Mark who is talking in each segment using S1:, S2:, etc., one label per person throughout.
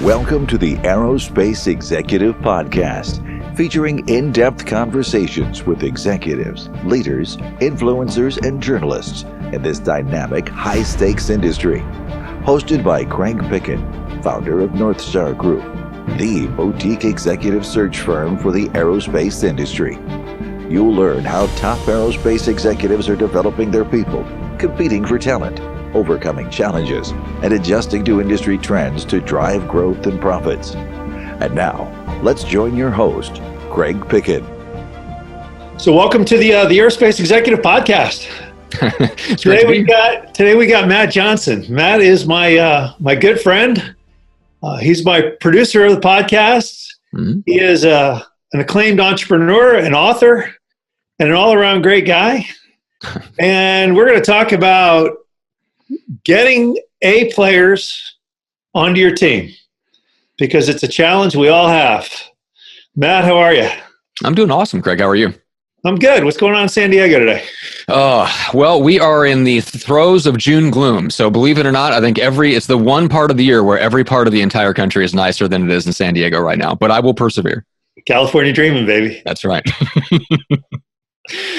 S1: Welcome to the Aerospace Executive Podcast, featuring in-depth conversations with executives, leaders, influencers, and journalists in this dynamic, high-stakes industry. Hosted by Craig Picken, founder of North Star Group, the boutique executive search firm for the aerospace industry. You'll learn how top aerospace executives are developing their people, competing for talent, overcoming challenges, and adjusting to industry trends to drive growth and profits. And now, let's join your host, Craig Picken.
S2: So welcome to the Aerospace Executive Podcast. Today we got Matt Johnson. Matt is my good friend. He's my producer of the podcast. Mm-hmm. He is an acclaimed entrepreneur, an author, and an all-around great guy. And we're going to talk about getting A players onto your team, because it's a challenge we all have. Matt, how are you?
S3: I'm doing awesome, Craig. How are you?
S2: I'm good. What's going on in San Diego today?
S3: Well, we are in the throes of June gloom. So believe it or not, I think it's the one part of the year where every part of the entire country is nicer than it is in San Diego right now. But I will persevere.
S2: California dreaming, baby.
S3: That's right.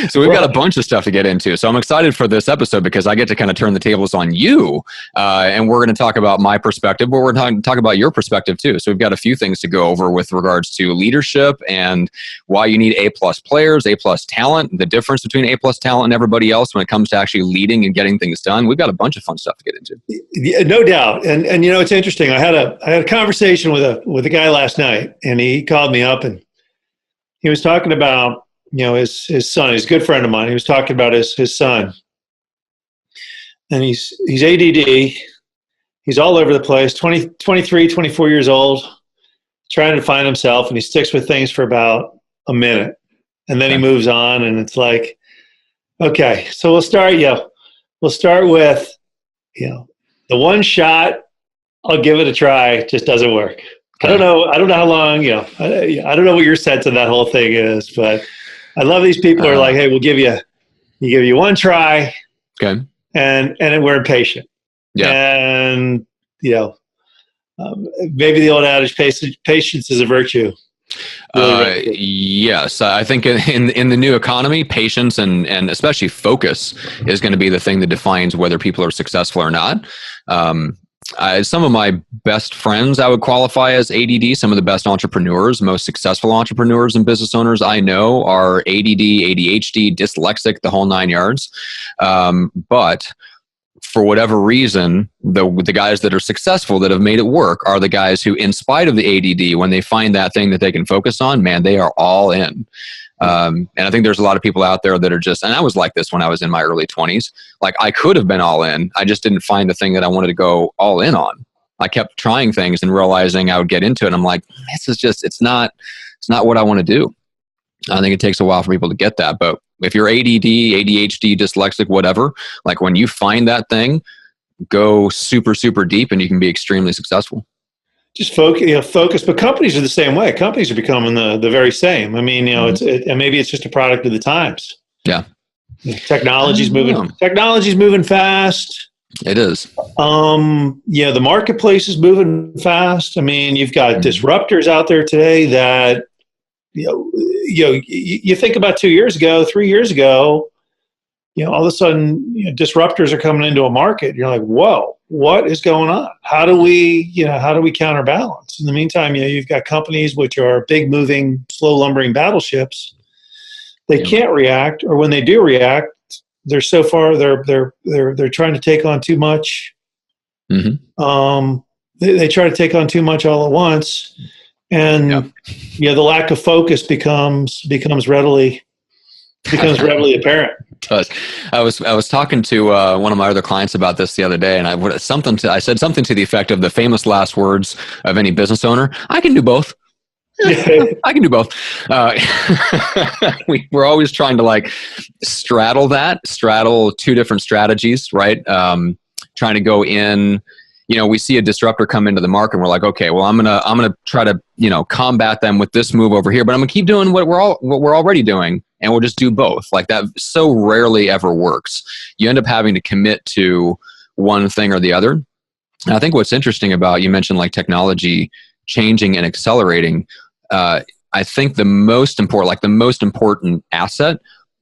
S3: So we've got a bunch of stuff to get into. So I'm excited for this episode because I get to kind of turn the tables on you. And we're going to talk about my perspective, but we're going to talk about your perspective too. So we've got a few things to go over with regards to leadership and why you need A+ players, A+ talent, the difference between A+ talent and everybody else when it comes to actually leading and getting things done. We've got a bunch of fun stuff to get into.
S2: Yeah, no doubt. And you know, it's interesting. I had a conversation with a guy last night, and he called me up and he was talking about, you know, his son. He's a good friend of mine. He was talking about his son. And he's ADD. He's all over the place, 23, 24 years old, trying to find himself, and he sticks with things for about a minute. And then he moves on, and it's like, okay, so we'll start with, you know, the one shot, I'll give it a try, just doesn't work. I don't know how long, you know, I don't know what your sense of that whole thing is, but I love these people who are like, hey, we'll give you one try.
S3: Okay.
S2: And we're impatient.
S3: Yeah.
S2: And, you know, maybe the old adage, patience is a virtue. Really
S3: yes. I think in the new economy, patience and especially focus is going to be the thing that defines whether people are successful or not. Some of my best friends I would qualify as ADD. Some of the best entrepreneurs, most successful entrepreneurs and business owners I know are ADD, ADHD, dyslexic, the whole 9 yards. But for whatever reason, the guys that are successful, that have made it work, are the guys who, in spite of the ADD, when they find that thing that they can focus on, man, they are all in. And I think there's a lot of people out there that are just, and I was like this when I was in my early 20s, like I could have been all in. I just didn't find the thing that I wanted to go all in on. I kept trying things and realizing I would get into it. And I'm like, it's not what I want to do. I think it takes a while for people to get that. But if you're ADD, ADHD, dyslexic, whatever, like when you find that thing, go super, super deep and you can be extremely successful.
S2: Just focus. But companies are the same way. Companies are becoming the very same. I mean, you know, and maybe it's just a product of the times.
S3: Yeah.
S2: Technology's moving fast.
S3: It is.
S2: Yeah, the marketplace is moving fast. I mean, you've got disruptors out there today that, you think about 2 years ago, 3 years ago, you know, all of a sudden, you know, disruptors are coming into a market. You're like, whoa, what is going on? How do we counterbalance? In the meantime, you know, you've got companies which are big moving, slow lumbering battleships. They can't react, or when they do react, they're so far, they're trying to take on too much. Mm-hmm. They try to take on too much all at once. And the lack of focus becomes readily apparent.
S3: It does. I was talking to one of my other clients about this the other day, and I said something to the effect of the famous last words of any business owner: "I can do both." I can do both. We're always trying to like straddle two different strategies, right? Trying to go in. You know, we see a disruptor come into the market and we're like, okay, well, I'm gonna try to, you know, combat them with this move over here, but I'm gonna keep doing what we're already doing, and we'll just do both. Like that so rarely ever works. You end up having to commit to one thing or the other. And I think what's interesting about, you mentioned like technology changing and accelerating. I think the most important asset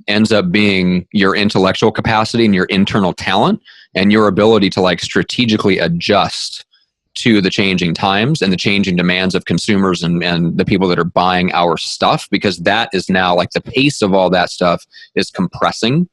S3: ends up being your intellectual capacity and your internal talent and your ability to like strategically adjust to the changing times and the changing demands of consumers and the people that are buying our stuff, because that is now like the pace of all that stuff is compressing.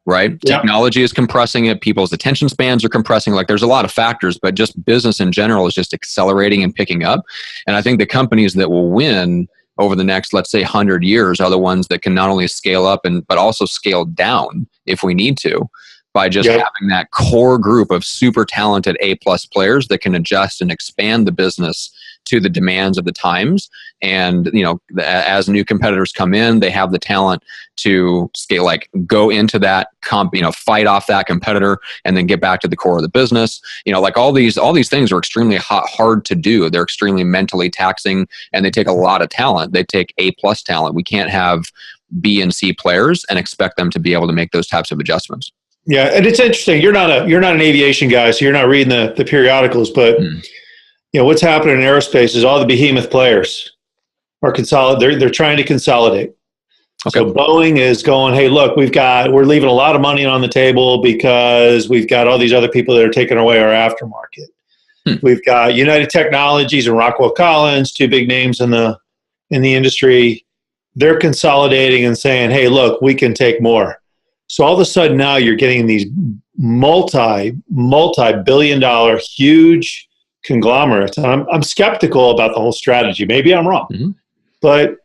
S3: Right?
S2: Yeah.
S3: Technology is compressing it. People's attention spans are compressing. Like there's a lot of factors, but just business in general is just accelerating and picking up. And I think the companies that will win over the next, let's say 100 years are the ones that can not only scale up but also scale down if we need to, by just having that core group of super talented A+ players that can adjust and expand the business to the demands of the times. And, as new competitors come in, they have the talent to scale, like go into that fight off that competitor and then get back to the core of the business. Like all these things are extremely hard to do. They're extremely mentally taxing and they take a lot of talent. They take A+ talent. We can't have B and C players and expect them to be able to make those types of adjustments.
S2: Yeah, and it's interesting. You're not an aviation guy, so you're not reading the periodicals. But what's happening in aerospace is all the behemoth players are They're trying to consolidate. Okay. So Boeing is going, hey, look, we're leaving a lot of money on the table because we've got all these other people that are taking away our aftermarket. We've got United Technologies and Rockwell Collins, two big names in the industry. They're consolidating and saying, hey, look, we can take more. So all of a sudden now you're getting these multi-billion-dollar huge conglomerates. And I'm skeptical about the whole strategy. Maybe I'm wrong. But,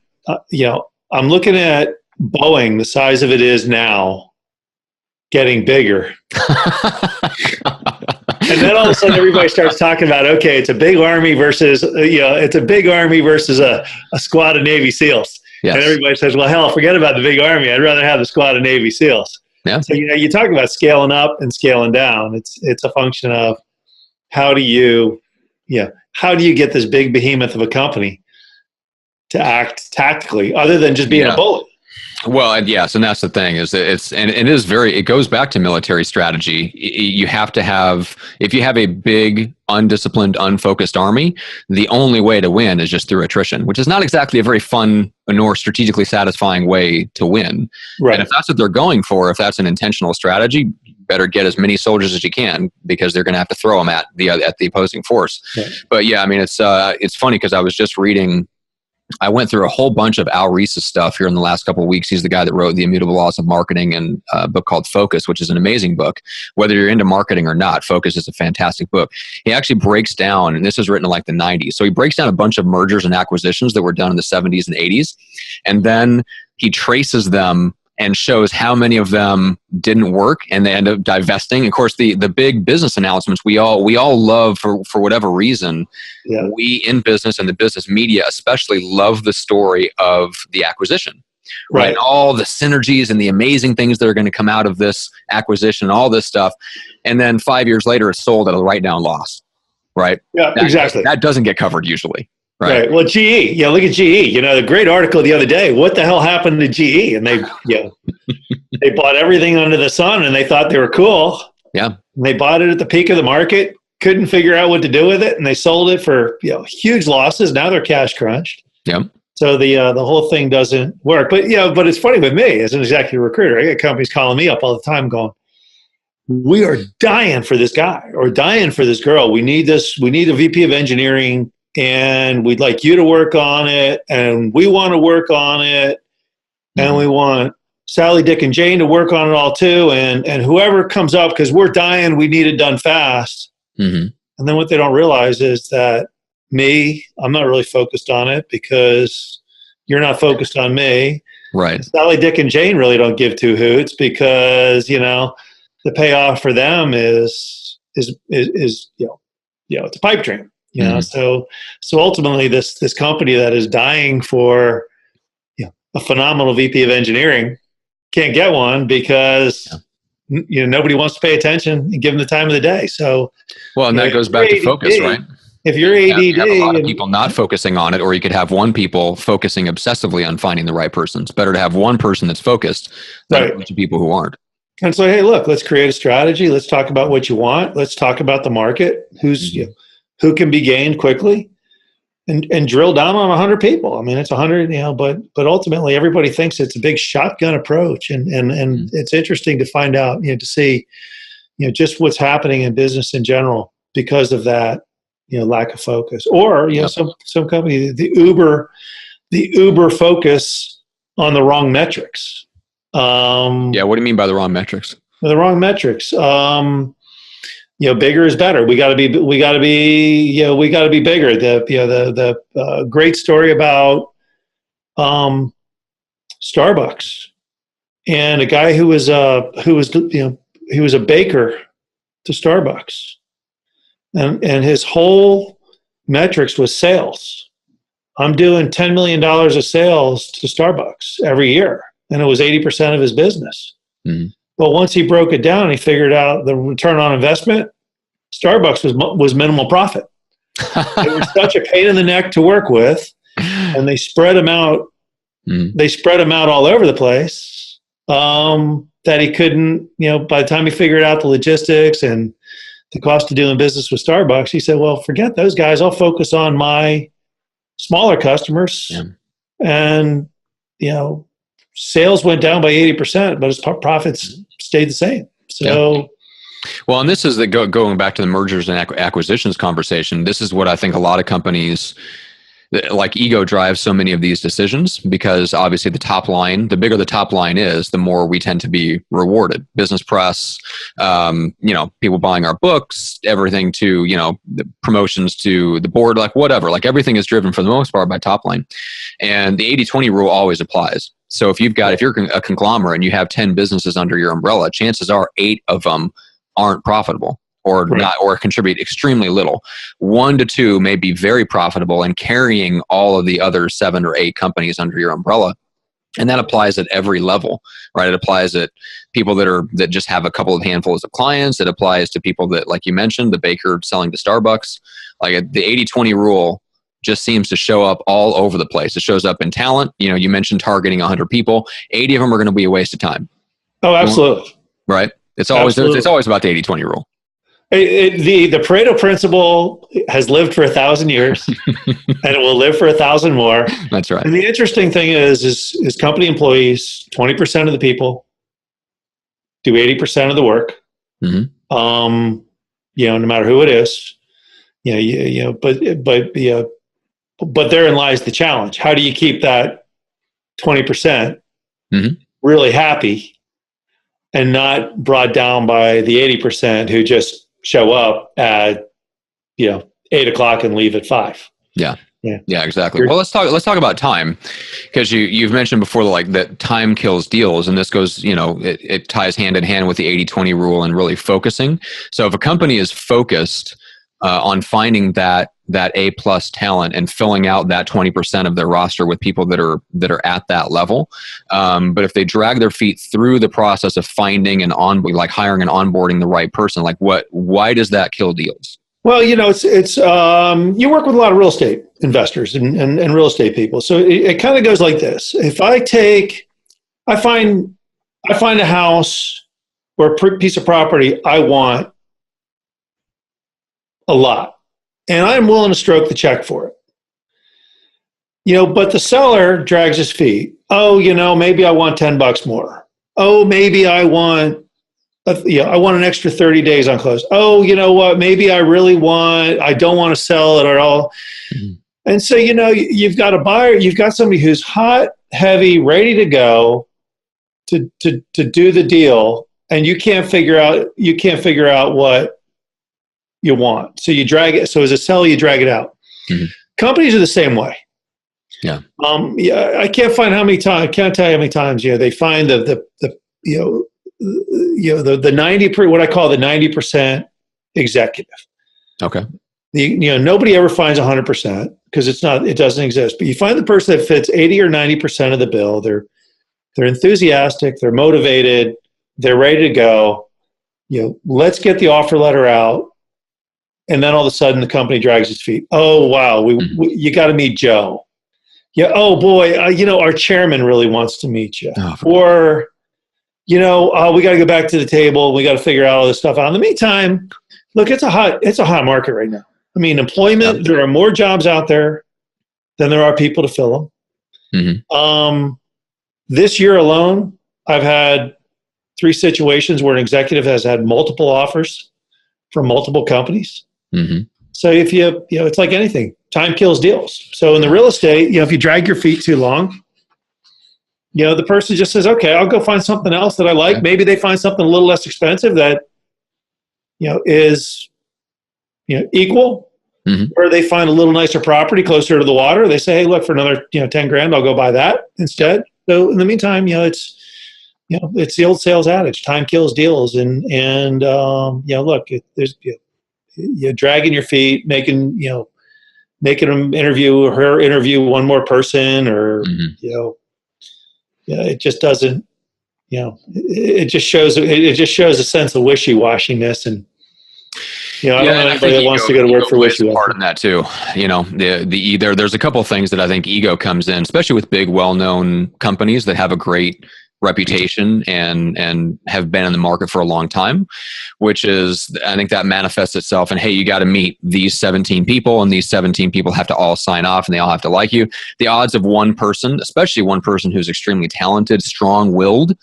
S2: I'm looking at Boeing, the size of it is now, getting bigger. And then all of a sudden everybody starts talking about, okay, it's a big army versus, a squad of Navy SEALs. Yes. And everybody says, well, hell, forget about the big army. I'd rather have the squad of Navy SEALs. Yeah. So, you talk about scaling up and scaling down. It's a function of how do you get this big behemoth of a company to act tactically other than just being a bully?
S3: Well, yes, and that's the thing is that it goes back to military strategy. You have to have, if you have a big, undisciplined, unfocused army, the only way to win is just through attrition, which is not exactly a very fun nor strategically satisfying way to win. Right. And if that's what they're going for, if that's an intentional strategy, you better get as many soldiers as you can because they're going to have to throw them at the opposing force. Right. But yeah, I mean, it's funny because I was just reading. I went through a whole bunch of Al Reese's stuff here in the last couple of weeks. He's the guy that wrote The Immutable Laws of Marketing and a book called Focus, which is an amazing book. Whether you're into marketing or not, Focus is a fantastic book. He actually breaks down, and this was written in like the 90s. So he breaks down a bunch of mergers and acquisitions that were done in the 70s and 80s. And then he traces them and shows how many of them didn't work and they end up divesting. Of course, the big business announcements we all love for whatever reason. Yeah. We in business and the business media especially love the story of the acquisition. Right. And all the synergies and the amazing things that are going to come out of this acquisition, all this stuff. And then 5 years later, it's sold at a write-down loss. Right? Yeah, exactly. That doesn't get covered usually. Right.
S2: Well, GE. Look at GE. The great article the other day. What the hell happened to GE? And they, they bought everything under the sun, and they thought they were cool. Yeah. And they bought it at the peak of the market. Couldn't figure out what to do with it, and they sold it for huge losses. Now they're cash crunched. Yeah. So the whole thing doesn't work. But but it's funny with me as an executive recruiter. I get companies calling me up all the time, going, "We are dying for this guy or dying for this girl. We need this. We need a VP of engineering." And we'd like you to work on it, and we want to work on it, and we want Sally, Dick, and Jane to work on it all too, and whoever comes up, because we're dying, we need it done fast. Mm-hmm. And then what they don't realize is that I'm not really focused on it because you're not focused on me. Right. Sally, Dick, and Jane really don't give two hoots because the payoff for them is it's a pipe dream. So ultimately, this company that is dying for a phenomenal VP of engineering can't get one because nobody wants to pay attention and give them the time of the day. So
S3: and that goes back to focus, right?
S2: If you're ADD,
S3: you have a lot of people not focusing on it, or you could have one people focusing obsessively on finding the right person. It's better to have one person that's focused than a bunch of people who aren't.
S2: And so, hey, look, let's create a strategy. Let's talk about what you want. Let's talk about the market, who can be gained quickly, and drill down on 100 people. I mean, it's 100, but ultimately everybody thinks it's a big shotgun approach. And it's interesting to find out, to see, just what's happening in business in general because of that, lack of focus. Or, some company, the Uber focus on the wrong metrics.
S3: What do you mean by the wrong metrics?
S2: The wrong metrics. Bigger is better. We got to be bigger. The great story about Starbucks and a guy who was a baker to Starbucks, and his whole metrics was sales. I'm doing $10 million of sales to Starbucks every year. And it was 80% of his business. Mm-hmm. But once he broke it down, he figured out the return on investment. Starbucks was minimal profit. They were such a pain in the neck to work with, and they spread them out. Mm-hmm. They spread them out all over the place that he couldn't. By the time he figured out the logistics and the cost of doing business with Starbucks, he said, "Well, forget those guys. I'll focus on my smaller customers." Yeah. And sales went down by 80%, but his profits stayed the same. So,
S3: well, and this is going back to the mergers and acquisitions conversation. This is what I think a lot of companies, like ego, drives so many of these decisions, because obviously the bigger the top line is, the more we tend to be rewarded. Business press, people buying our books, everything to, the promotions to the board, like whatever, like everything is driven for the most part by top line. And the 80-20 rule always applies. So if you're a conglomerate and you have 10 businesses under your umbrella, chances are 8 of them aren't profitable or not, or contribute extremely little. 1 to 2 may be very profitable and carrying all of the other 7 or 8 companies under your umbrella. And that applies at every level, right? It applies at people that just have a couple of handfuls of clients. It applies to people that, like you mentioned, the baker selling to Starbucks. Like the 80-20 rule just seems to show up all over the place. It shows up in talent. You mentioned targeting 100 people. 80 of them are going to be a waste of time.
S2: Oh, absolutely.
S3: Right? It's always about the 80-20 rule.
S2: The Pareto principle has lived for 1,000 years, and it will live for 1,000 more.
S3: That's right.
S2: And the interesting thing is company employees, 20% of the people do 80% of the work. Mm-hmm. No matter who it is, but therein lies the challenge. How do you keep that 20% really happy and not brought down by the 80% who just show up at 8:00 and leave at 5?
S3: Yeah, exactly. Well, let's talk about time, because you've mentioned before that time kills deals, and this goes, it ties hand in hand with the 80-20 rule and really focusing. So if a company is focused on finding that A+ talent and filling out that 20% of their roster with people that are at that level, but if they drag their feet through the process of finding and hiring and onboarding the right person, why does that kill deals?
S2: Well, it's you work with a lot of real estate investors and real estate people, so it kind of goes like this. If I find a house or a piece of property I want a lot, and I'm willing to stroke the check for it. But the seller drags his feet. Oh, maybe I want $10 more. Oh, maybe I want an extra 30 days on close. Oh, you know what? Maybe I don't want to sell it at all. Mm-hmm. And so, you've got a buyer, you've got somebody who's hot, heavy, ready to go to do the deal, and you can't figure out what you want. So you drag it. So as a seller, you drag it out. Mm-hmm. Companies are the same way.
S3: Yeah.
S2: I can't tell you how many times, they find the 90%, what I call the 90% executive.
S3: Okay.
S2: Nobody ever finds 100% because it doesn't exist. But you find the person that fits 80 or 90% of the bill. They're enthusiastic. They're motivated. They're ready to go. Let's get the offer letter out. And then all of a sudden the company drags its feet. Oh, wow. You got to meet Joe. Yeah. Oh boy. Our chairman really wants to meet you. Oh, we got to go back to the table. We got to figure out all this stuff out. In the meantime, look, it's a hot market right now. I mean, employment, there are more jobs out there than there are people to fill them. Mm-hmm. This year alone, I've had 3 situations where an executive has had multiple offers from multiple companies. Mm-hmm. So if it's like anything, time kills deals. So in the real estate, if you drag your feet too long, the person just says, okay, I'll go find something else that I like. Maybe they find something a little less expensive that, is, equal, mm-hmm. or they find a little nicer property closer to the water. They say, hey, look, for another, 10 grand, I'll go buy that instead. So in the meantime, it's the old sales adage, time kills deals. And look, there's, you're dragging your feet, making them interview or her interview one more person, or, mm-hmm. It just doesn't, it just shows a sense of wishy-washiness. And, I don't know anybody that wants to go to work for wishy-washy.
S3: Part in that too. There's a couple of things that I think ego comes in, especially with big, well-known companies that have a great reputation and have been in the market for a long time, which is, I think that manifests itself in, hey, you got to meet these 17 people, and these 17 people have to all sign off, and they all have to like you. The odds of one person, especially one person who's extremely talented, strong-willed,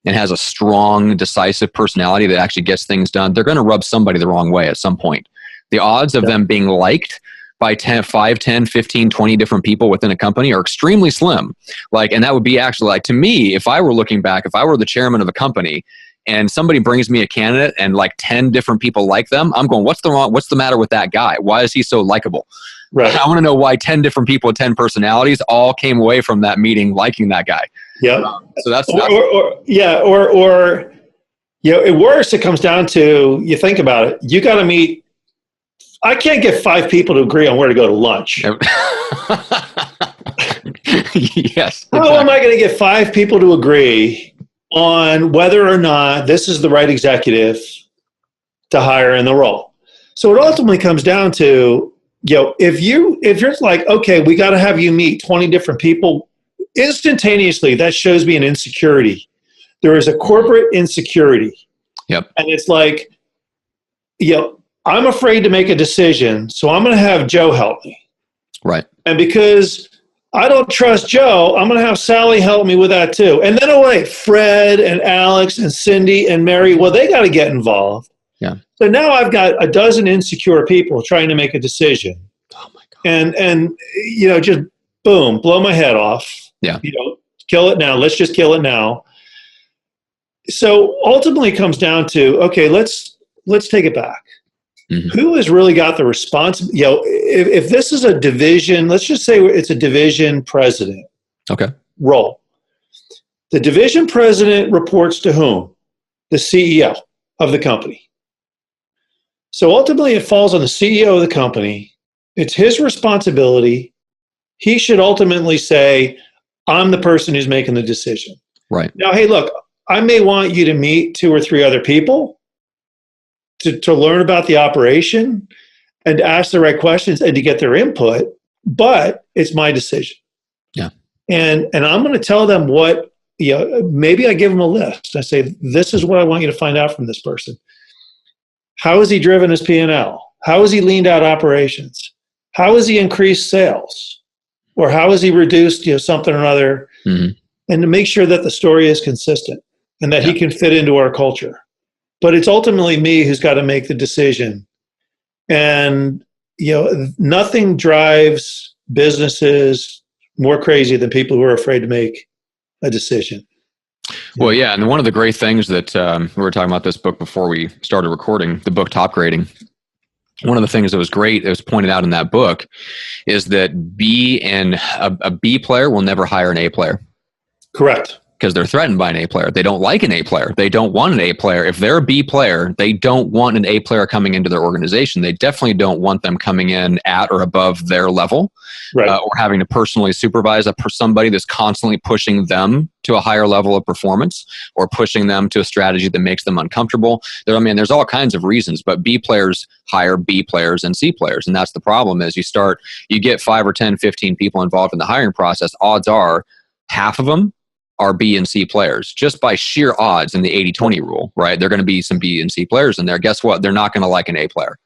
S3: and has a strong, decisive personality that actually gets things done, they're going to rub somebody the wrong way at some point. The odds of them being liked by 5, 10, 15, 20 different people within a company are extremely slim. And that would be actually, to me, if I were looking back, if I were the chairman of a company and somebody brings me a candidate and 10 different people like them, I'm going, what's the matter with that guy? Why is he so likable? Right. I want to know why 10 different people with 10 personalities all came away from that meeting liking that guy.
S2: Yeah.
S3: So that's
S2: at worst, it comes down to, you think about it, you got to meet. I can't get 5 people to agree on where to go to lunch.
S3: Yes.
S2: Exactly. How am I going to get 5 people to agree on whether or not this is the right executive to hire in the role? So it ultimately comes down to, if you're like, okay, we got to have you meet 20 different people, instantaneously, that shows me an insecurity. There is a corporate insecurity.
S3: Yep.
S2: And it's like, I'm afraid to make a decision, so I'm going to have Joe help me.
S3: Right.
S2: And because I don't trust Joe, I'm going to have Sally help me with that too. And then Fred and Alex and Cindy and Mary, well, they got to get involved.
S3: Yeah.
S2: So now I've got a dozen insecure people trying to make a decision.
S3: Oh my God.
S2: And just boom, blow my head off.
S3: Yeah.
S2: Kill it now. Let's just kill it now. So ultimately it comes down to, okay, let's take it back. Mm-hmm. Who has really got the responsibility? If this is a division, let's just say it's a division president role. The division president reports to whom? The CEO of the company. So ultimately it falls on the CEO of the company. It's his responsibility. He should ultimately say, I'm the person who's making the decision.
S3: Right.
S2: Now, hey, look, I may want you to meet 2 or 3 other people to learn about the operation and to ask the right questions and to get their input, but it's my decision.
S3: Yeah.
S2: And I'm going to tell them what, maybe I give them a list. I say, this is what I want you to find out from this person. How has he driven his P&L? How has he leaned out operations? How has he increased sales? Or how has he reduced, something or another? Mm-hmm. And to make sure that the story is consistent and that he can fit into our culture. But it's ultimately me who's got to make the decision. And, nothing drives businesses more crazy than people who are afraid to make a decision.
S3: Well, yeah. And one of the great things that we were talking about this book before we started recording, the book Top Grading. One of the things that was great, it was pointed out in that book, is that a B player will never hire an A player.
S2: Correct.
S3: Because they're threatened by an A player. They don't like an A player. They don't want an A player. If they're a B player, they don't want an A player coming into their organization. They definitely don't want them coming in at or above their level, right. Or having to personally supervise somebody that's constantly pushing them to a higher level of performance or pushing them to a strategy that makes them uncomfortable. There's all kinds of reasons, but B players hire B players and C players. And that's the problem is you get 5 or 10, 15 people involved in the hiring process. Odds are half of them are B and C players just by sheer odds in the 80-20 rule, right? They're going to be some B and C players in there. Guess what? They're not going to like an A player.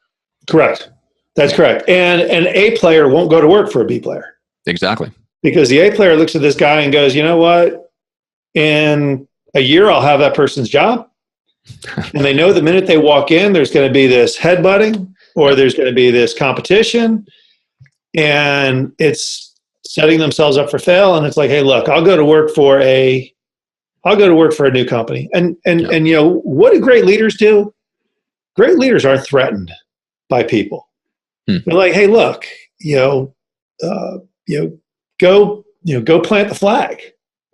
S2: Correct. That's correct. And an A player won't go to work for a B player.
S3: Exactly.
S2: Because the A player looks at this guy and goes, you know what? In a year, I'll have that person's job. And they know the minute they walk in, there's going to be this headbutting or there's going to be this competition. And it's setting themselves up for fail. And it's like, hey, look, I'll go to work for a new company. And you know, what do great leaders do? Great leaders aren't threatened by people. They're like, hey, look, go plant the flag.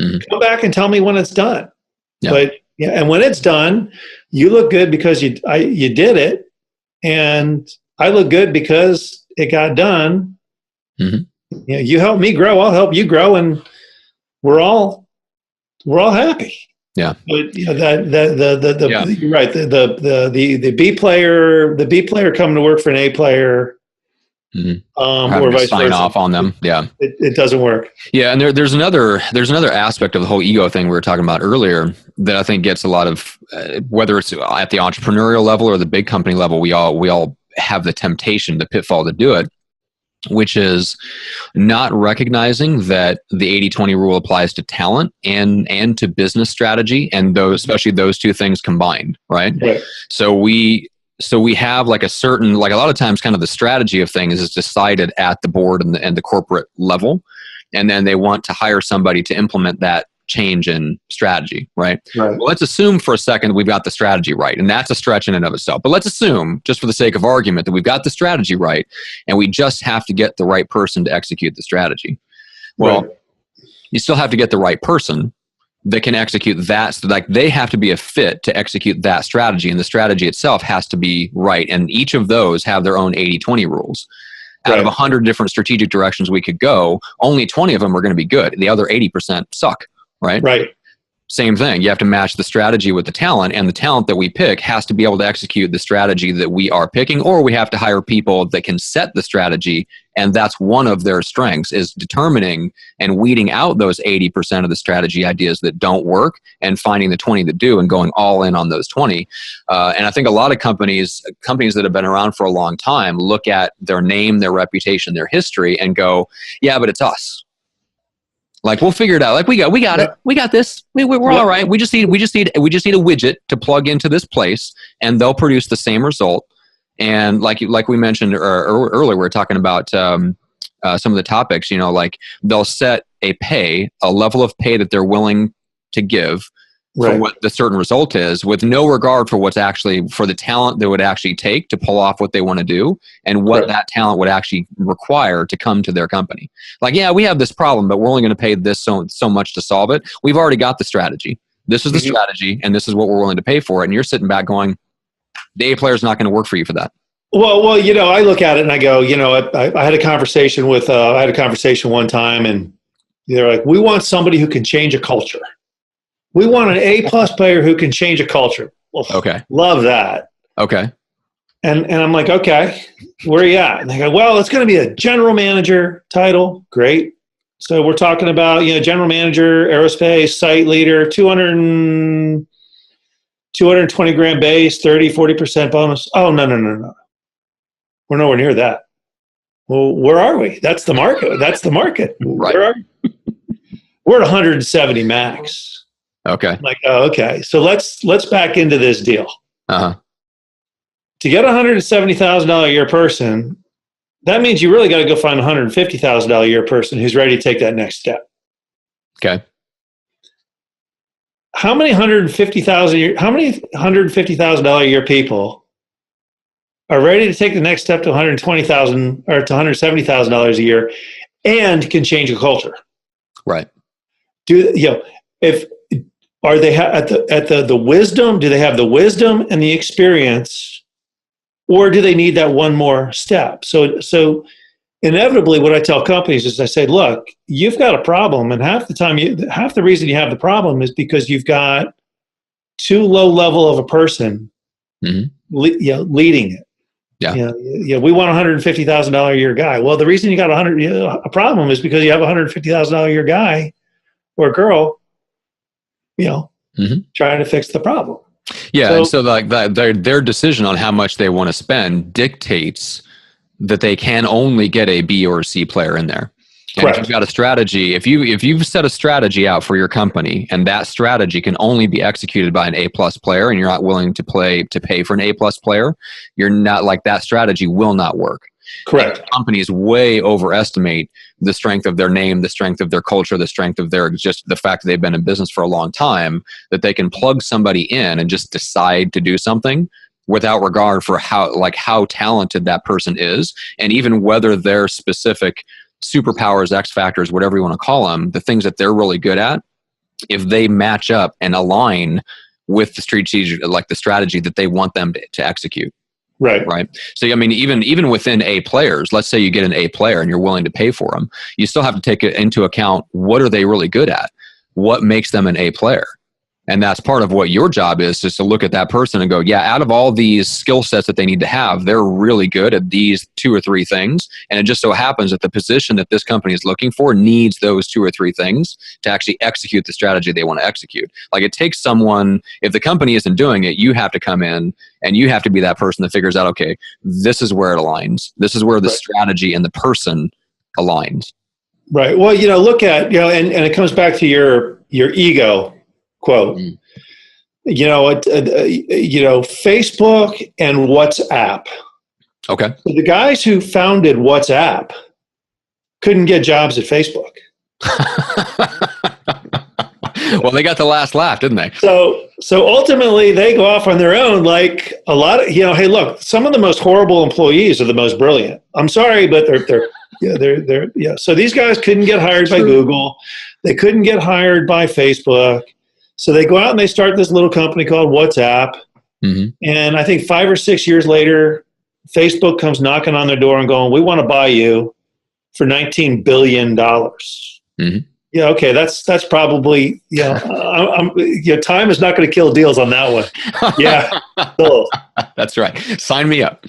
S2: Come back and tell me when it's done. But and when it's done, you look good because you did it, and I look good because it got done. You help me grow, I'll help you grow, and we're all happy. Yeah. But you're right. The B player coming to work for an A player.
S3: Or vice sign versa. Off on them. Yeah.
S2: It doesn't work.
S3: Yeah. And there's another aspect of the whole ego thing we were talking about earlier that I think gets a lot of, whether it's at the entrepreneurial level or the big company level, we all have the temptation, the pitfall to do it, which is not recognizing that the 80-20 rule applies to talent and to business strategy, and especially those two things combined, right? So we have like a lot of times kind of the strategy of things is decided at the board and the corporate level. And then they want to hire somebody to implement that change in strategy, right? Well, let's assume for a second that we've got the strategy right. And that's a stretch in and of itself. But let's assume, just for the sake of argument, that we've got the strategy right and we just have to get the right person to execute the strategy. Well, you still have to get the right person that can execute that. So like they have to be a fit to execute that strategy, and the strategy itself has to be right. And each of those have their own 80-20 rules. Out of 100 different strategic directions we could go, only 20 of them are going to be good. The other 80% suck, right? Same thing. You have to match the strategy with the talent, and the talent that we pick has to be able to execute the strategy that we are picking, or we have to hire people that can set the strategy, and that's one of their strengths, is determining and weeding out those 80% of the strategy ideas that don't work and finding the 20 that do and going all in on those 20. And I think a lot of companies that have been around for a long time look at their name, their reputation, their history and go, yeah, but it's us. Like, we'll figure it out. Like, we got it. We got this. We're all right. We just need a widget to plug into this place, and they'll produce the same result. And like we mentioned earlier, we were talking about some of the topics. You know, like they'll set a level of pay that they're willing to give for what the certain result is, with no regard for what's actually for the talent that would actually take to pull off what they want to do and what that talent would actually require to come to their company. Like, yeah, we have this problem, but we're only going to pay this so much to solve it. We've already got the strategy. This is the strategy, and this is what we're willing to pay for it. And you're sitting back going, the A player is not going to work for you for that.
S2: Well, you know, I look at it and I go, you know, I had a conversation one time, and they're like, we want somebody who can change a culture. We want an A+ player who can change a culture. Well, love that.
S3: Okay.
S2: And I'm like, okay, where are you at? And they go, well, it's going to be a general manager title. Great. So we're talking about, you know, general manager, aerospace, site leader, 220 grand base, 40% bonus. Oh, no. We're nowhere near that. Well, where are we? That's the market.
S3: Right.
S2: Where are we? We're at 170 max.
S3: Okay.
S2: I'm like, oh, okay. So let's back into this deal. To get a $170,000 a year person, that means you really got to go find a $150,000 a year person who's ready to take that next step. Okay. How many $150,000 a year people are ready to take the next step to $120,000 or to $170,000 a year and can change a culture? Right. Are they at the wisdom? Do they have the wisdom and the experience, or do they need that one more step? So inevitably, what I tell companies is I say, look, you've got a problem, and half the reason you have the problem is because you've got too low level of a person leading it. Yeah. We want a $150,000 a year guy. Well, the reason you got a problem is because you have a $150,000 a year guy or girl trying to fix the problem.
S3: Yeah, and so like their decision on how much they want to spend dictates that they can only get a B or a C player in there. And
S2: Correct.
S3: if you've got a strategy, if you've set a strategy out for your company, and that strategy can only be executed by an A+ player, and you're not willing to pay for an A+ player, you're not, like, that strategy will not work.
S2: Correct.
S3: And companies way overestimate the strength of their name, the strength of their culture, the strength of their, just the fact that they've been in business for a long time, that they can plug somebody in and just decide to do something without regard for how talented that person is, and even whether their specific superpowers, X factors, whatever you want to call them, the things that they're really good at, if they match up and align with the strategy that they want them to execute. Right. So, I mean, even within A players, let's say you get an A player and you're willing to pay for them, you still have to take it into account, what are they really good at? What makes them an A player? And that's part of what your job is, just to look at that person and go, yeah, out of all these skill sets that they need to have, they're really good at these 2 or 3 things. And it just so happens that the position that this company is looking for needs those 2 or 3 things to actually execute the strategy they want to execute. Like, it takes someone, if the company isn't doing it, you have to come in and you have to be that person that figures out, okay, this is where it aligns. This is where the strategy and the person aligns.
S2: Right. Well, look at, and it comes back to your ego quote. Facebook and WhatsApp.
S3: Okay.
S2: So the guys who founded WhatsApp couldn't get jobs at Facebook.
S3: Well, they got the last laugh, didn't they?
S2: So ultimately, they go off on their own. Like, a lot of, hey, look, some of the most horrible employees are the most brilliant. I'm sorry, but they're So these guys couldn't get hired by Google. They couldn't get hired by Facebook. So they go out and they start this little company called WhatsApp. Mm-hmm. And I think 5 or 6 years later, Facebook comes knocking on their door and going, we want to buy you for $19 billion. Mm-hmm. Yeah, okay, that's probably, time is not going to kill deals on that one. Yeah. Cool.
S3: That's right. Sign me up.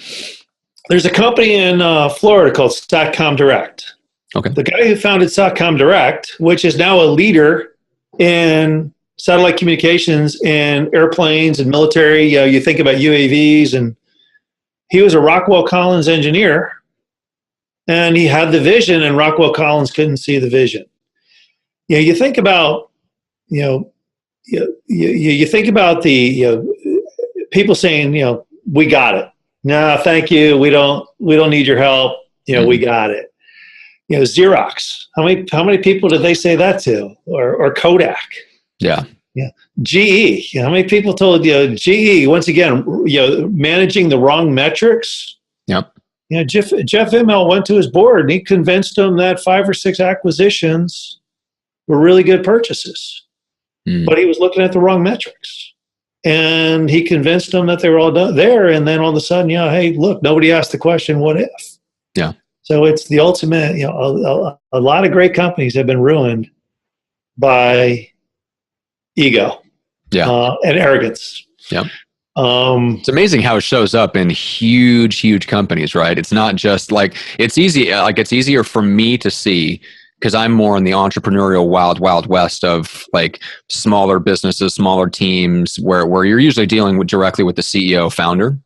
S2: There's a company in Florida called Satcom Direct.
S3: Okay.
S2: The guy who founded Satcom Direct, which is now a leader in satellite communications and airplanes and military, you think about UAVs, and he was a Rockwell Collins engineer, and he had the vision, and Rockwell Collins couldn't see the vision. You think about, you think about the people saying, we got it. No, thank you. We don't need your help. We got it. Xerox. How many people did they say that to? Or Kodak?
S3: Yeah.
S2: Yeah. GE. How many people told GE, once again, managing the wrong metrics?
S3: Yep.
S2: Jeff Immelt went to his board and he convinced them that 5 or 6 acquisitions were really good purchases. But he was looking at the wrong metrics. And he convinced them that they were all done there. And then all of a sudden, hey, look, nobody asked the question, what if?
S3: Yeah.
S2: So it's the ultimate, a lot of great companies have been ruined by ego and arrogance.
S3: Yeah. It's amazing how it shows up in huge companies, right? It's not just like, it's easier for me to see, because I'm more in the entrepreneurial wild west of like smaller businesses, smaller teams, where you're usually dealing directly with the CEO founder.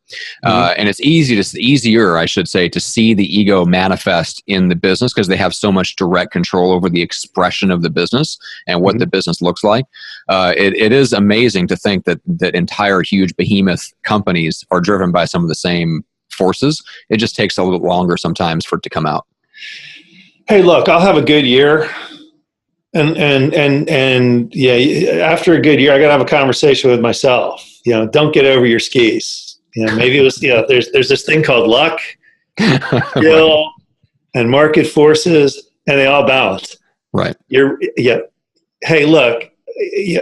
S3: And it's easier, I should say, to see the ego manifest in the business because they have so much direct control over the expression of the business and what the business looks like. It is amazing to think that entire huge behemoth companies are driven by some of the same forces. It just takes a little longer sometimes for it to come out.
S2: Hey, look, I'll have a good year. And after a good year, I got to have a conversation with myself. Don't get over your skis. Maybe it was, there's this thing called luck, skill, and market forces, and they all balance.
S3: Right.
S2: Hey, look,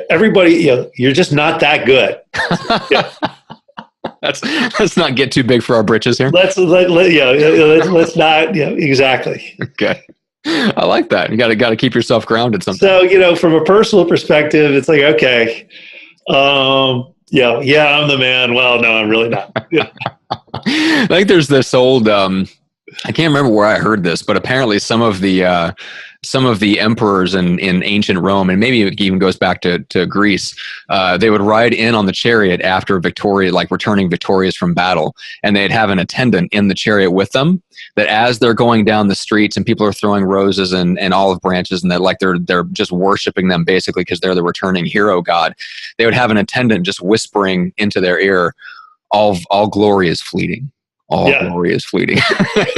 S2: everybody, you're just not that good. Yeah.
S3: Let's not get too big for our britches here.
S2: Let's not. Exactly.
S3: Okay. I like that. You got to keep yourself grounded sometimes.
S2: So, from a personal perspective, it's like, okay, I'm the man. Well, no, I'm really not.
S3: I think there's this old, I can't remember where I heard this, but apparently some of the some of the emperors in ancient Rome, and maybe it even goes back to Greece, they would ride in on the chariot after victory, like returning victorious from battle, and they'd have an attendant in the chariot with them, that as they're going down the streets and people are throwing roses and olive branches, and that like they're just worshiping them basically because they're the returning hero god, they would have an attendant just whispering into their ear, all glory is fleeting. All glory is fleeting.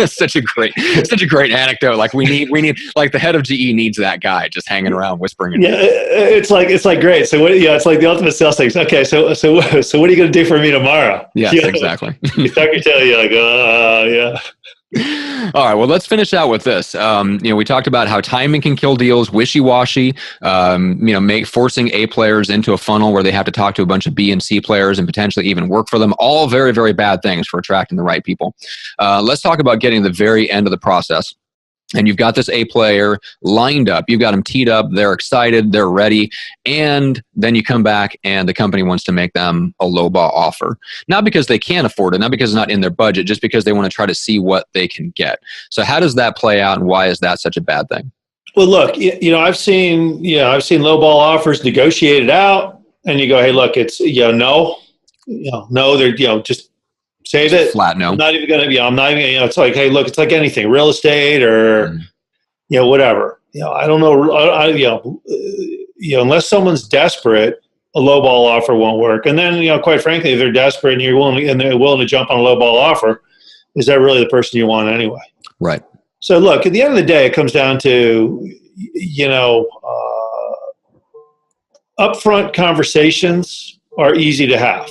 S3: such a great anecdote. Like we need like the head of GE needs that guy just hanging around whispering.
S2: It's like great. So what? It's like the ultimate sales thing. Okay, so what are you going to do for me tomorrow?
S3: Yes, exactly.
S2: You stuck your tail. You're like, yeah.
S3: All right. Well, let's finish out with this. We talked about how timing can kill deals, wishy-washy. Forcing A players into a funnel where they have to talk to a bunch of B and C players and potentially even work for them. All very, very bad things for attracting the right people. Let's talk about getting to the very end of the process. And you've got this A player lined up. You've got them teed up. They're excited. They're ready. And then you come back and the company wants to make them a lowball offer. Not because they can't afford it, not because it's not in their budget, just because they want to try to see what they can get. So how does that play out, and why is that such a bad thing?
S2: Well, look, I've seen lowball offers negotiated out, and you go, hey, look, it's no, they're just save it.
S3: Flat no.
S2: I'm not even going to. I'm not even. It's like, hey, look, it's like anything, real estate or whatever. I don't know. Unless someone's desperate, a lowball offer won't work. And then, quite frankly, if they're desperate and they're willing to jump on a lowball offer, is that really the person you want anyway?
S3: Right.
S2: So, look, at the end of the day, it comes down to upfront conversations are easy to have.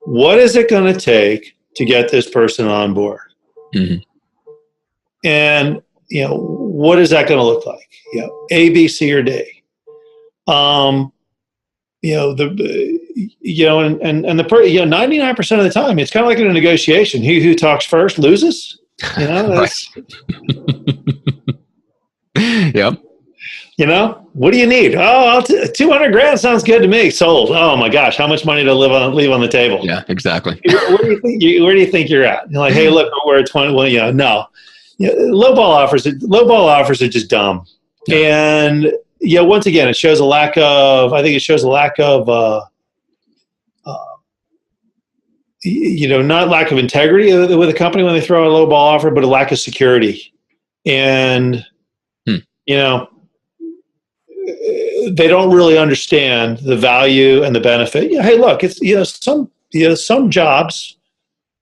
S2: What is it going to take to get this person on board?
S3: Mm-hmm.
S2: And, what is that going to look like? A, B, C, or D. And the 99% of the time, it's kind of like in a negotiation. He who talks first loses. That's,
S3: Yep.
S2: What do you need? Oh, $200,000 sounds good to me. Sold. Oh my gosh, how much money to leave on the table?
S3: Yeah, exactly.
S2: Where do you think you're at? You're like, hey, look, we're at 20. Well, no. Lowball offers are just dumb. Yeah. And once again, it shows a lack of. I think it shows a lack of. Not lack of integrity with a company when they throw a lowball offer, but a lack of security. And they don't really understand the value and the benefit. Hey, look, it's some jobs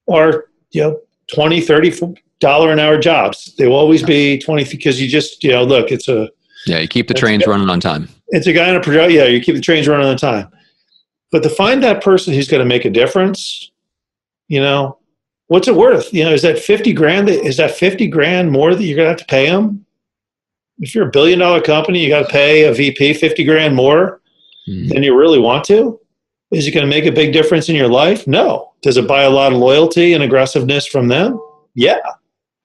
S2: are $20, $30 an hour jobs. They will always be 20 because you just look. It's a
S3: you keep the trains running on time. It's
S2: a guy in a project. Yeah, you keep the trains running on time. But to find that person who's going to make a difference, what's it worth? Is that $50,000? Is that $50,000 more that you're going to have to pay them? If you're $1 billion company, you got to pay a VP $50,000 more than you really want to. Is it going to make a big difference in your life? No. Does it buy a lot of loyalty and aggressiveness from them? Yeah.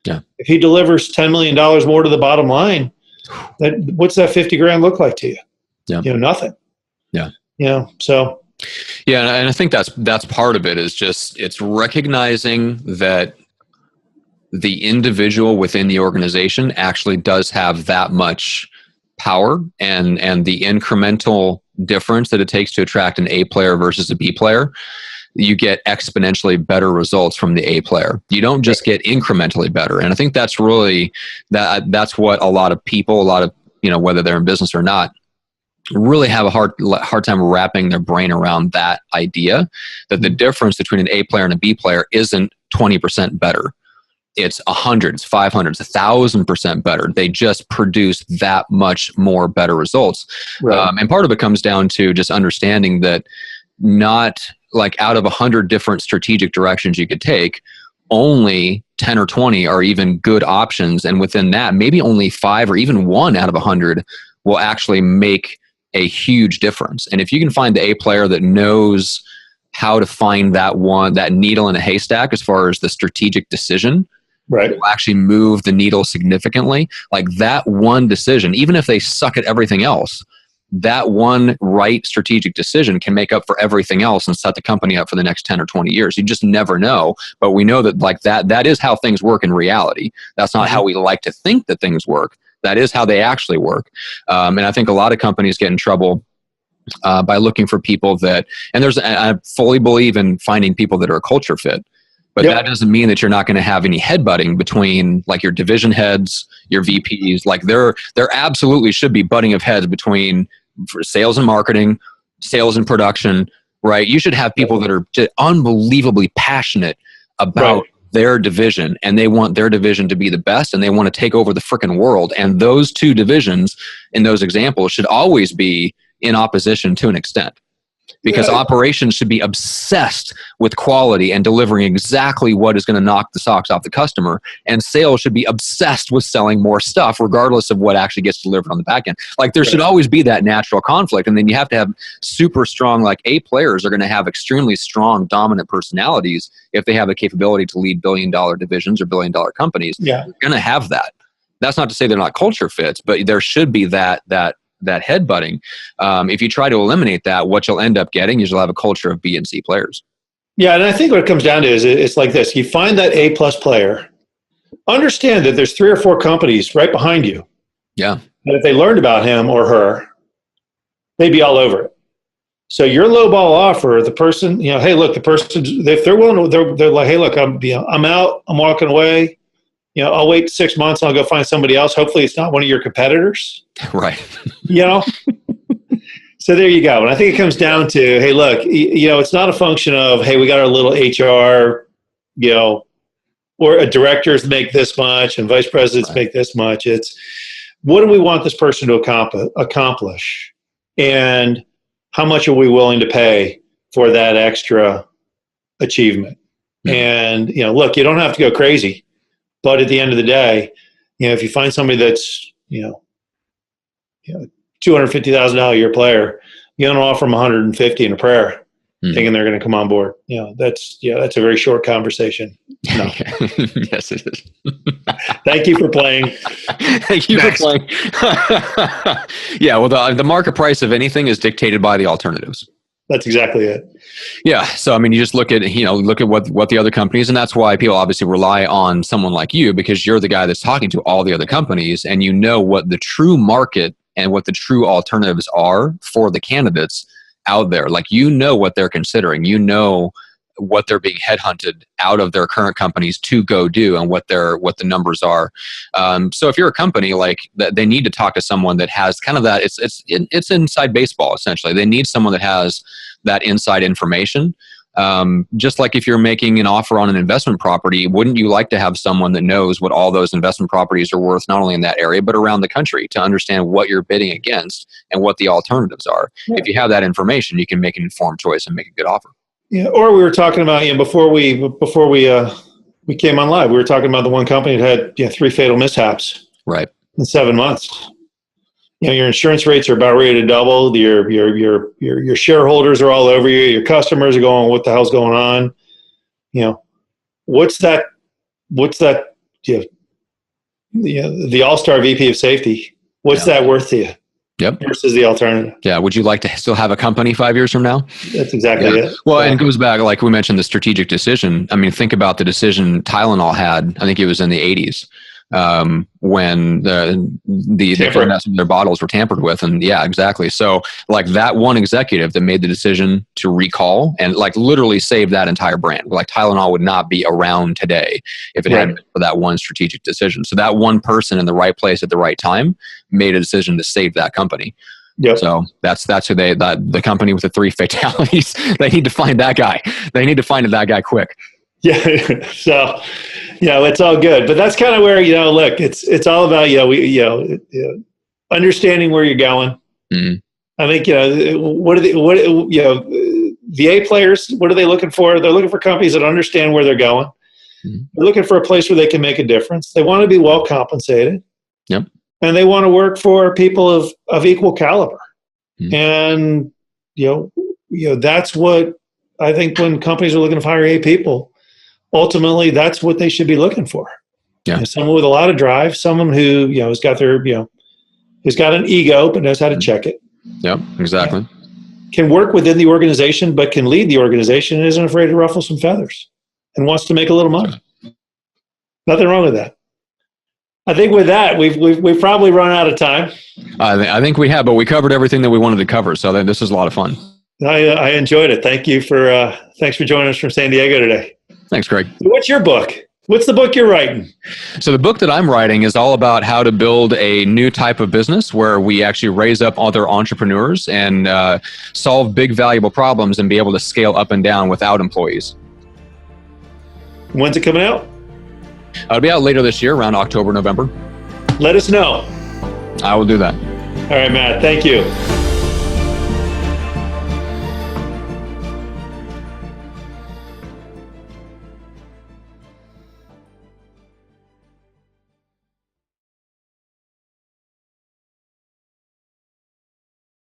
S2: If he delivers $10 million more to the bottom line, what's that $50,000 look like to you? Yeah. Nothing.
S3: Yeah.
S2: So.
S3: Yeah, and I think that's part of it. Is just it's recognizing that the individual within the organization actually does have that much power, and the incremental difference that it takes to attract an A player versus a B player, you get exponentially better results from the A player. You don't just get incrementally better. And I think that's really that's what a lot of people, whether they're in business or not, really have a hard time wrapping their brain around that idea, that the difference between an A player and a B player isn't 20% better. It's 100, it's 500, it's 1,000% better. They just produce that much more better results. Right. And part of it comes down to just understanding that not like out of 100 different strategic directions you could take, only 10 or 20 are even good options. And within that, maybe only 5 or even 1 out of 100 will actually make a huge difference. And if you can find the A player that knows how to find that needle in a haystack as far as the strategic decision, right, will actually move the needle significantly. Like that one decision, even if they suck at everything else, that one right strategic decision can make up for everything else and set the company up for the next 10 or 20 years. You just never know. But we know that that is how things work in reality. That's not how we like to think that things work, That is how they actually work. And I think a lot of companies get in trouble by looking for people that, and I fully believe in finding people that are a culture fit. But that doesn't mean that you're not going to have any headbutting between like your division heads, your VPs. Like there absolutely should be butting of heads between sales and marketing, sales and production, right? You should have people that are just unbelievably passionate about their division, and they want their division to be the best, and they want to take over the frickin' world. And those two divisions in those examples should always be in opposition to an extent. Because operations should be obsessed with quality and delivering exactly what is going to knock the socks off the customer. And sales should be obsessed with selling more stuff, regardless of what actually gets delivered on the back end. Like there should always be that natural conflict. And then you have to have super strong, like A players are going to have extremely strong, dominant personalities if they have the capability to lead billion-dollar divisions or billion-dollar companies. They're going to have that. That's not to say they're not culture fits, but there should be that headbutting. If you try to eliminate that, what you'll end up getting is you'll have a culture of B and C players.
S2: Yeah, and I think what it comes down to is it's like this. You find that A+ player, understand that there's 3 or 4 companies right behind you.
S3: Yeah.
S2: And if they learned about him or her, they'd be all over it. So your lowball offer, the person, hey, look, the person, if they're willing to, they're like, hey, look, I'm out, I'm walking away. I'll wait 6 months. I'll go find somebody else. Hopefully it's not one of your competitors.
S3: Right.
S2: So there you go. And I think it comes down to, hey, look, it's not a function of, hey, we got our little HR, or directors make this much and vice presidents make this much. It's what do we want this person to accomplish? And how much are we willing to pay for that extra achievement? Mm-hmm. And, look, you don't have to go crazy. But at the end of the day, if you find somebody that's, $250,000 a year player, you don't offer them 150 in a prayer, thinking they're going to come on board. That's a very short conversation. No.
S3: Yes, it is.
S2: Thank you for playing.
S3: Thank you for playing. Yeah, well, the market price of anything is dictated by the alternatives.
S2: That's exactly it.
S3: Yeah. So, I mean, you just look at what the other companies, and that's why people obviously rely on someone like you, because you're the guy that's talking to all the other companies and you know what the true market and what the true alternatives are for the candidates out there. Like, what they're considering, what they're being headhunted out of their current companies to go do and what the numbers are. So if you're a company, like they need to talk to someone that has kind of that, it's inside baseball, essentially. They need someone that has that inside information. Just like if you're making an offer on an investment property, wouldn't you like to have someone that knows what all those investment properties are worth, not only in that area, but around the country, to understand what you're bidding against and what the alternatives are? Yeah. If you have that information, you can make an informed choice and make a good offer.
S2: Yeah, or we were talking about, before we came on live, we were talking about the one company that had 3 fatal mishaps in 7 months. Your insurance rates are about ready to double. Your shareholders are all over you. Your customers are going, what the hell's going on? What's that? The all-star VP of safety. What's that worth to you?
S3: Yep.
S2: Versus the alternative.
S3: Yeah. Would you like to still have a company 5 years from now?
S2: That's exactly it.
S3: Well, and it goes back, like we mentioned, the strategic decision. I mean, think about the decision Tylenol had. I think it was in the 80s when their bottles were tampered with. And yeah, exactly. So like that one executive that made the decision to recall and like literally save that entire brand. Like Tylenol would not be around today if it hadn't been for that one strategic decision. So that one person in the right place at the right time made a decision to save that company.
S2: Yep.
S3: So that's who the company with the 3 fatalities, they need to find that guy. They need to find that guy quick.
S2: Yeah. So, it's all good, but that's kind of where, look, it's all about, understanding where you're going. Mm-hmm. I think, the A players, what are they looking for? They're looking for companies that understand where they're going. Mm-hmm. They're looking for a place where they can make a difference. They want to be well compensated.
S3: Yep.
S2: And they want to work for people of equal caliber. Mm-hmm. And, that's what I think when companies are looking to hire A people, ultimately that's what they should be looking for.
S3: Yeah.
S2: Someone with a lot of drive, someone who, has got their, who's got an ego, but knows how to check it.
S3: Yep, exactly.
S2: Can work within the organization, but can lead the organization and isn't afraid to ruffle some feathers and wants to make a little money. Nothing wrong with that. I think with that, we've probably run out of time.
S3: I think we have, but we covered everything that we wanted to cover. So this is a lot of fun.
S2: I enjoyed it. Thanks for joining us from San Diego today.
S3: Thanks, Craig.
S2: So what's your book? What's the book you're writing?
S3: So the book that I'm writing is all about how to build a new type of business where we actually raise up other entrepreneurs and solve big, valuable problems and be able to scale up and down without employees.
S2: When's it coming out?
S3: It'll be out later this year, around October, November.
S2: Let us know.
S3: I will do that.
S2: All right, Matt. Thank you.